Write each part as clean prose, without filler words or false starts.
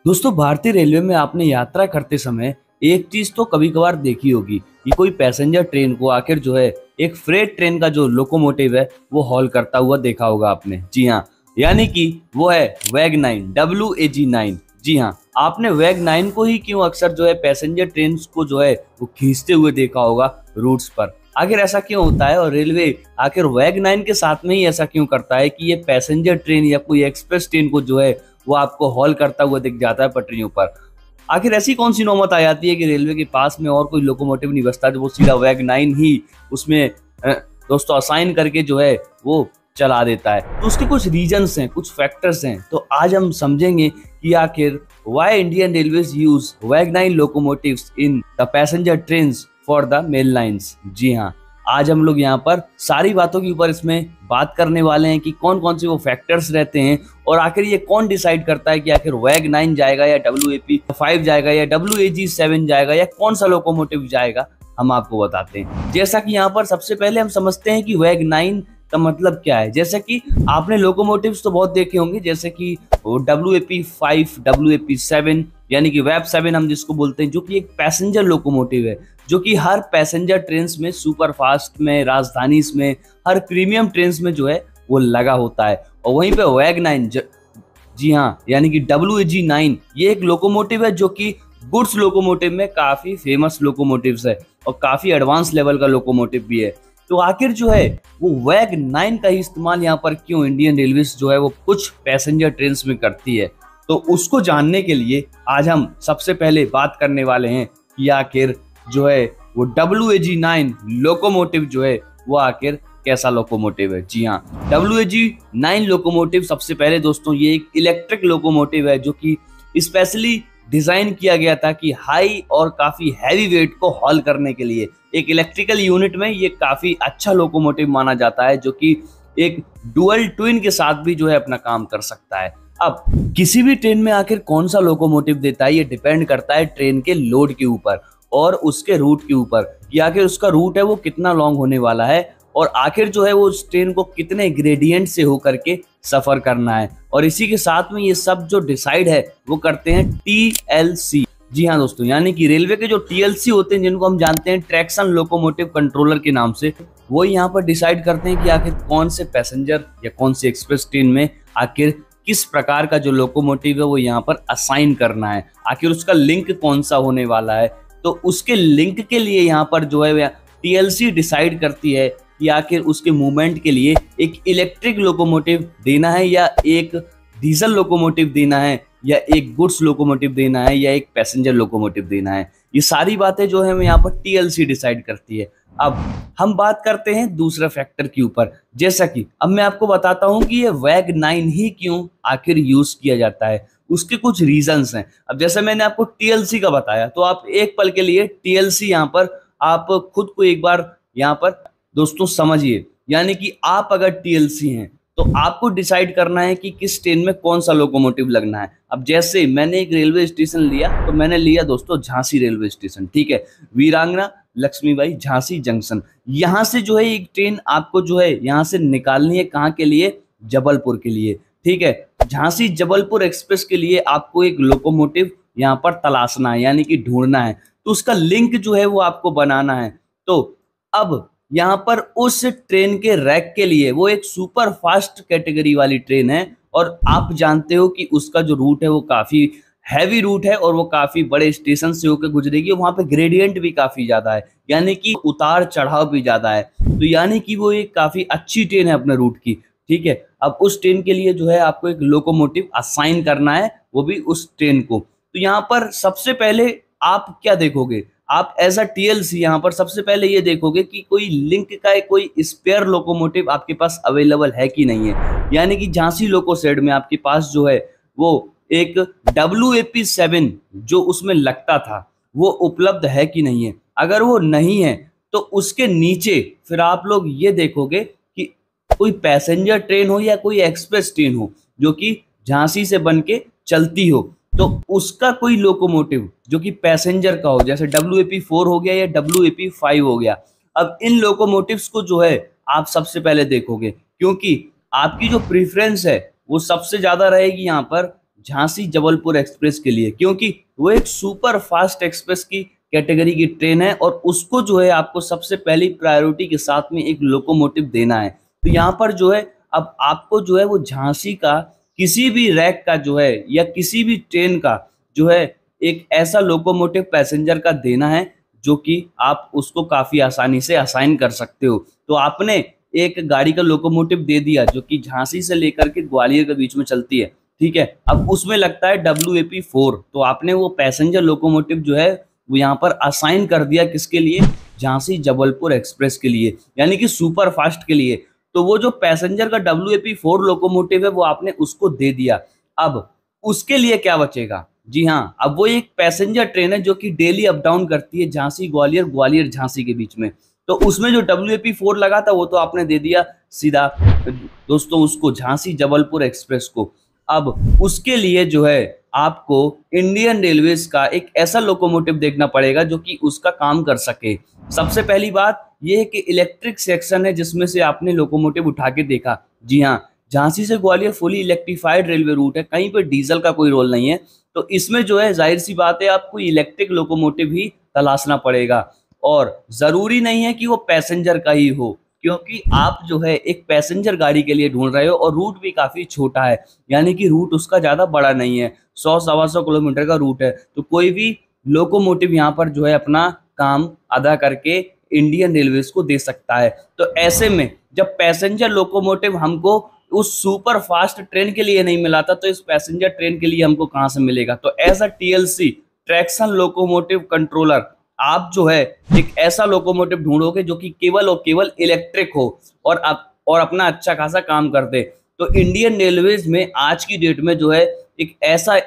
दोस्तों, भारतीय रेलवे में आपने यात्रा करते समय एक चीज तो कभी कभार देखी होगी कि कोई पैसेंजर ट्रेन को आखिर जो है एक फ्रेट ट्रेन का जो लोकोमोटिव है वो हॉल करता हुआ देखा होगा आपने। जी हाँ, यानी कि वो है WAG-9 WAG-9। जी हाँ, आपने WAG-9 को ही क्यों अक्सर जो है पैसेंजर ट्रेन को जो है वो खींचते हुए देखा होगा रूट्स पर। आखिर ऐसा क्यों होता है और रेलवे आखिर WAG-9 के साथ में ही ऐसा क्यों करता है कि ये पैसेंजर ट्रेन या कोई एक्सप्रेस ट्रेन को जो है वो आपको हॉल करता हुआ दिख जाता है पटरियों पर। आखिर ऐसी कौन सी नौबत आ जाती है कि रेलवे के पास में और कोई लोकोमोटिव नहीं बचता जो वो सीधा WAG-9 ही उसमें दोस्तों असाइन करके जो है वो चला देता है। तो उसके कुछ रीजंस हैं, कुछ फैक्टर्स हैं। तो आज हम समझेंगे कि आखिर why Indian Railways use WAG-9 locomotives in the passenger trains for the mail lines. जी हाँ, आज हम लोग यहाँ पर सारी बातों के ऊपर इसमें बात करने वाले हैं कि कौन कौन से वो फैक्टर्स रहते हैं और आखिर ये कौन डिसाइड करता है कि आखिर WAG-9 जाएगा या WAP-5 जाएगा या WAG-7 जाएगा या कौन सा लोकोमोटिव जाएगा, हम आपको बताते हैं। जैसा कि यहाँ पर सबसे पहले हम समझते हैं कि WAG-9 का मतलब क्या है। जैसे कि आपने लोकोमोटिव्स तो बहुत देखे होंगे, जैसे कि WAP-5 WAP-7 यानी कि WAP-7 हम जिसको बोलते हैं, जो कि एक पैसेंजर लोकोमोटिव है जो कि हर पैसेंजर ट्रेन में, सुपर फास्ट में, राजधानी में, हर प्रीमियम ट्रेन में जो है वो लगा होता है। और वहीं पे WAG-9 जी हाँ, यानी कि WAG-9 ये एक लोकोमोटिव है जो कि गुड्स लोकोमोटिव में काफी फेमस लोकोमोटिव्स है और काफी एडवांस लेवल का लोकोमोटिव भी है। तो आखिर जो है वो WAG-9 का ही इस्तेमाल यहाँ पर क्यों इंडियन रेलवेज जो है वो कुछ पैसेंजर ट्रेन में करती है, तो उसको जानने के लिए आज हम सबसे पहले बात करने वाले हैं कि आखिर जो है वो WAG-9 लोकोमोटिव जो है वो आखिर कैसा लोकोमोटिव है। जी हाँ, WAG-9 लोकोमोटिव सबसे पहले दोस्तों ये एक इलेक्ट्रिक लोकोमोटिव है जो कि स्पेशली डिजाइन किया गया था कि हाई और काफी हैवी वेट को हॉल करने के लिए। एक इलेक्ट्रिकल यूनिट में ये काफी अच्छा लोकोमोटिव माना जाता है जो कि एक डुअल ट्विन के साथ भी जो है अपना काम कर सकता है। अब किसी भी ट्रेन में आखिर कौन सा लोकोमोटिव देता है ये डिपेंड करता है ट्रेन के लोड के ऊपर और उसके रूट के ऊपर कि आखिर उसका रूट है वो कितना लॉन्ग होने वाला है और आखिर जो है वो उस ट्रेन को कितने ग्रेडियंट से होकर के सफर करना है। और इसी के साथ में ये सब जो डिसाइड है वो करते हैं TLC। जी हाँ दोस्तों, यानी कि रेलवे के जो TLC होते हैं जिनको हम जानते हैं ट्रैक्शन लोकोमोटिव कंट्रोलर के नाम से, वो यहाँ पर डिसाइड करते हैं कि आखिर कौन से पैसेंजर या कौन से एक्सप्रेस ट्रेन में आखिर किस प्रकार का जो लोकोमोटिव है वो यहाँ पर असाइन करना है, आखिर उसका लिंक कौन सा होने वाला है। तो उसके लिंक के लिए यहाँ पर जो है TLC डिसाइड करती है कि आखिर उसके मूवमेंट के लिए एक इलेक्ट्रिक लोकोमोटिव देना है या एक डीजल लोकोमोटिव देना है या एक गुड्स लोकोमोटिव देना है या एक पैसेंजर लोकोमोटिव देना है। ये सारी बातें जो है यहाँ पर TLC डिसाइड करती है। अब हम बात करते हैं दूसरा फैक्टर के ऊपर। जैसा कि अब मैं आपको बताता हूँ कि ये WAG-9 ही क्यों आखिर यूज किया जाता है, उसके कुछ रीजंस हैं। अब जैसे मैंने आपको TLC का बताया तो आप एक पल के लिए TLC यहाँ पर आप खुद को एक बार यहाँ पर दोस्तों समझिए। यानी कि आप अगर TLC हैं तो आपको डिसाइड करना है कि किस ट्रेन में कौन सा लोकोमोटिव लगना है। अब जैसे मैंने एक रेलवे स्टेशन लिया तो मैंने लिया दोस्तों झांसी रेलवे स्टेशन, ठीक है, वीरांगना लक्ष्मीबाई झांसी जंक्शन। यहाँ से जो है एक ट्रेन आपको जो है यहाँ से निकालनी है, कहाँ के लिए, जबलपुर के लिए, ठीक है। झांसी जबलपुर एक्सप्रेस के लिए आपको एक लोकोमोटिव यहाँ पर तलाशना है, यानी कि ढूंढना है। तो उसका लिंक जो है वो आपको बनाना है। तो अब यहाँ पर उस ट्रेन के रैक के लिए, वो एक सुपर फास्ट कैटेगरी वाली ट्रेन है और आप जानते हो कि उसका जो रूट है वो काफी हैवी रूट है और वो काफी बड़े स्टेशन से होकर गुजरेगी। वहां पे ग्रेडियंट भी काफी ज्यादा है, यानी कि उतार चढ़ाव भी ज्यादा है। तो यानी कि वो एक काफी अच्छी ट्रेन है अपने रूट की, ठीक है। अब उस ट्रेन के लिए जो है आपको एक लोकोमोटिव असाइन करना है, वो भी उस ट्रेन को। तो यहाँ पर सबसे पहले आप क्या देखोगे, आप एज अ TLC यहाँ पर सबसे पहले ये देखोगे कि कोई लिंक का कोई स्पेयर लोकोमोटिव आपके पास अवेलेबल है कि नहीं है। यानी कि झांसी लोको शेड में आपके पास जो है वो एक WAP-7 जो उसमें लगता था वो उपलब्ध है कि नहीं है। अगर वो नहीं है तो उसके नीचे फिर आप लोग ये देखोगे कि कोई पैसेंजर ट्रेन हो या कोई एक्सप्रेस ट्रेन हो जो कि झांसी से बन के चलती हो, तो उसका कोई लोकोमोटिव जो कि पैसेंजर का हो, जैसे WAP-4 हो गया या WAP-5 हो गया। अब इन लोकोमोटिव्स को जो है आप सबसे पहले देखोगे, क्योंकि आपकी जो प्रेफरेंस है वो सबसे ज्यादा रहेगी यहाँ पर झांसी जबलपुर एक्सप्रेस के लिए, क्योंकि वो एक सुपर फास्ट एक्सप्रेस की कैटेगरी की ट्रेन है और उसको जो है आपको सबसे पहली प्रायोरिटी के साथ में एक लोकोमोटिव देना है। तो यहाँ पर जो है अब आपको जो है वो झांसी का किसी भी रैक का जो है या किसी भी ट्रेन का जो है एक ऐसा लोकोमोटिव पैसेंजर का देना है जो कि आप उसको काफी आसानी से असाइन कर सकते हो। तो आपने एक गाड़ी का लोकोमोटिव दे दिया जो कि झांसी से लेकर के ग्वालियर के बीच में चलती है, ठीक है। अब उसमें लगता है WAP4, तो आपने वो पैसेंजर लोकोमोटिव जो है वो यहाँ पर असाइन कर दिया किसके लिए, झांसी जबलपुर एक्सप्रेस के लिए, यानी कि सुपर फास्ट के लिए। तो वो जो पैसेंजर का WAP4 लोकोमोटिव है वो आपने उसको दे दिया। अब उसके लिए क्या बचेगा, जी हाँ, अब वो एक पैसेंजर ट्रेन है जो कि डेली अप डाउन करती है झांसी ग्वालियर, ग्वालियर झांसी के बीच में। तो उसमें जो WAP4 लगा था वो तो आपने दे दिया सीधा दोस्तों उसको, झांसी जबलपुर एक्सप्रेस को। अब उसके लिए जो है आपको इंडियन रेलवेज का एक ऐसा लोकोमोटिव देखना पड़ेगा जो कि उसका काम कर सके। सबसे पहली बात यह है कि इलेक्ट्रिक सेक्शन है जिसमें से आपने लोकोमोटिव उठा के देखा। जी हाँ, झांसी से Gwalior fully electrified railway route है, कहीं पर डीजल का कोई रोल नहीं है। तो इसमें जो है जाहिर सी बात है आपको इलेक्ट्रिक लोकोमोटिव ही तलाशना पड़ेगा, और जरूरी नहीं है कि वो पैसेंजर का ही हो, क्योंकि आप जो है एक पैसेंजर गाड़ी के लिए ढूंढ रहे हो और रूट भी काफी छोटा है, यानी कि रूट उसका ज्यादा बड़ा नहीं है, 100-125 किलोमीटर का रूट है। तो कोई भी लोकोमोटिव यहाँ पर जो है अपना काम अदा करके इंडियन रेलवेज को दे सकता है। तो ऐसे में जब पैसेंजर लोकोमोटिव हमको उस सुपर फास्ट ट्रेन के लिए नहीं मिला था, तो इस पैसेंजर ट्रेन के लिए हमको कहाँ से मिलेगा। तो as a TLC traction locomotive controller आप जो है एक ऐसा लोकोमोटिव ढूंढोगे जो कि केवल और केवल इलेक्ट्रिक हो और अपना अच्छा खासा काम कर दे। तो इंडियन रेलवेज में आज की डेट में जो है एक ऐसा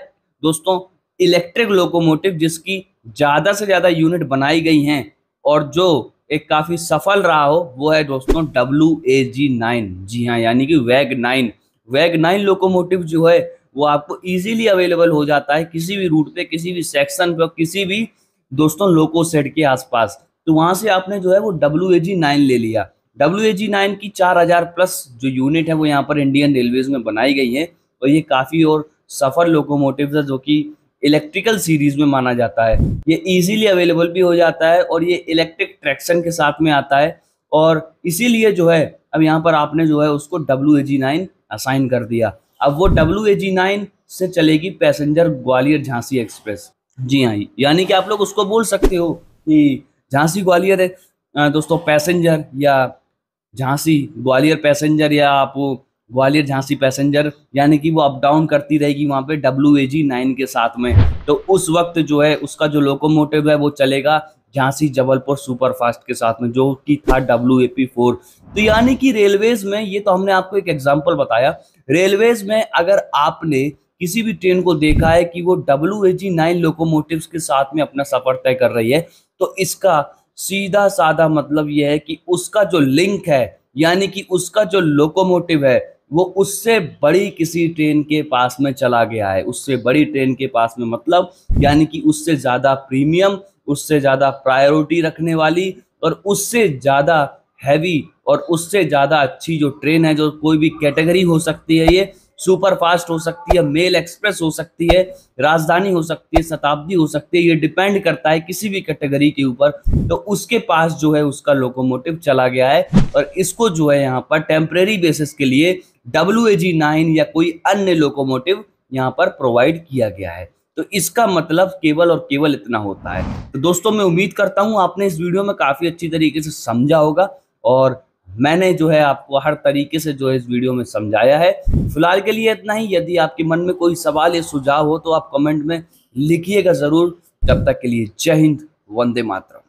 दोस्तों इलेक्ट्रिक लोकोमोटिव जिसकी ज्यादा से ज्यादा यूनिट बनाई गई हैं और जो एक काफी सफल रहा हो, वो है दोस्तों WAG9। जी हाँ, यानी कि वैग 9 लोकोमोटिव जो है वो आपको इजीली अवेलेबल हो जाता है किसी भी रूट पे, किसी भी सेक्शन पे, किसी भी दोस्तों लोको सेट के आसपास। तो वहां से आपने जो है वो WAG9 ले लिया। WAG9 की 4000 प्लस जो यूनिट है वो यहाँ पर इंडियन रेलवेज में बनाई गई है और ये काफी और सफल लोकोमोटिव है जो कि इलेक्ट्रिकल सीरीज में माना जाता है। ये इजीली अवेलेबल भी हो जाता है और ये इलेक्ट्रिक ट्रैक्शन के साथ में आता है, और इसीलिए जो है अब यहाँ पर आपने जो है उसको WAG9 असाइन कर दिया। अब वो WAG9 से चलेगी पैसेंजर ग्वालियर झांसी एक्सप्रेस। जी हाँ, यानी कि आप लोग उसको बोल सकते हो कि झांसी ग्वालियर है दोस्तों पैसेंजर, या झांसी ग्वालियर पैसेंजर, या आप ग्वालियर झांसी पैसेंजर, यानी कि वो अप डाउन करती रहेगी वहाँ पे WAG9 के साथ में। तो उस वक्त जो है उसका जो लोकोमोटिव है वो चलेगा झांसी जबलपुर सुपर फास्ट के साथ में, जो कि था WAP4। तो यानी कि रेलवेज में, ये तो हमने आपको एक एग्जांपल बताया, रेलवेज में अगर आपने किसी भी ट्रेन को देखा है कि वो WAG9 लोकोमोटिव्स के साथ में अपना सफर तय कर रही है, तो इसका सीधा साधा मतलब यह है कि उसका जो लिंक है, यानी कि उसका जो लोकोमोटिव है वो उससे बड़ी किसी ट्रेन के पास में चला गया है। उससे बड़ी ट्रेन के पास में मतलब यानी कि उससे ज्यादा प्रीमियम, उससे ज्यादा प्रायोरिटी रखने वाली और उससे ज्यादा हैवी और उससे ज्यादा अच्छी जो ट्रेन है, जो कोई भी कैटेगरी हो सकती है, ये सुपर फास्ट हो सकती है, मेल एक्सप्रेस हो सकती है, राजधानी हो सकती है, शताब्दी हो सकती है, ये डिपेंड करता है किसी भी कैटेगरी के ऊपर। तो उसके पास जो है उसका लोकोमोटिव चला गया है और इसको जो है यहाँ पर टेम्परेरी बेसिस के लिए WAG9 या कोई अन्य लोकोमोटिव यहाँ पर प्रोवाइड किया गया है। तो इसका मतलब केवल और केवल इतना होता है। तो दोस्तों मैं उम्मीद करता हूँ आपने इस वीडियो में काफी अच्छी तरीके से समझा होगा और मैंने जो है आपको हर तरीके से जो है इस वीडियो में समझाया है। फिलहाल के लिए इतना ही। यदि आपके मन में कोई सवाल या सुझाव हो तो आप कमेंट में लिखिएगा जरूर। तब तक के लिए जय हिंद, वंदे मातरम।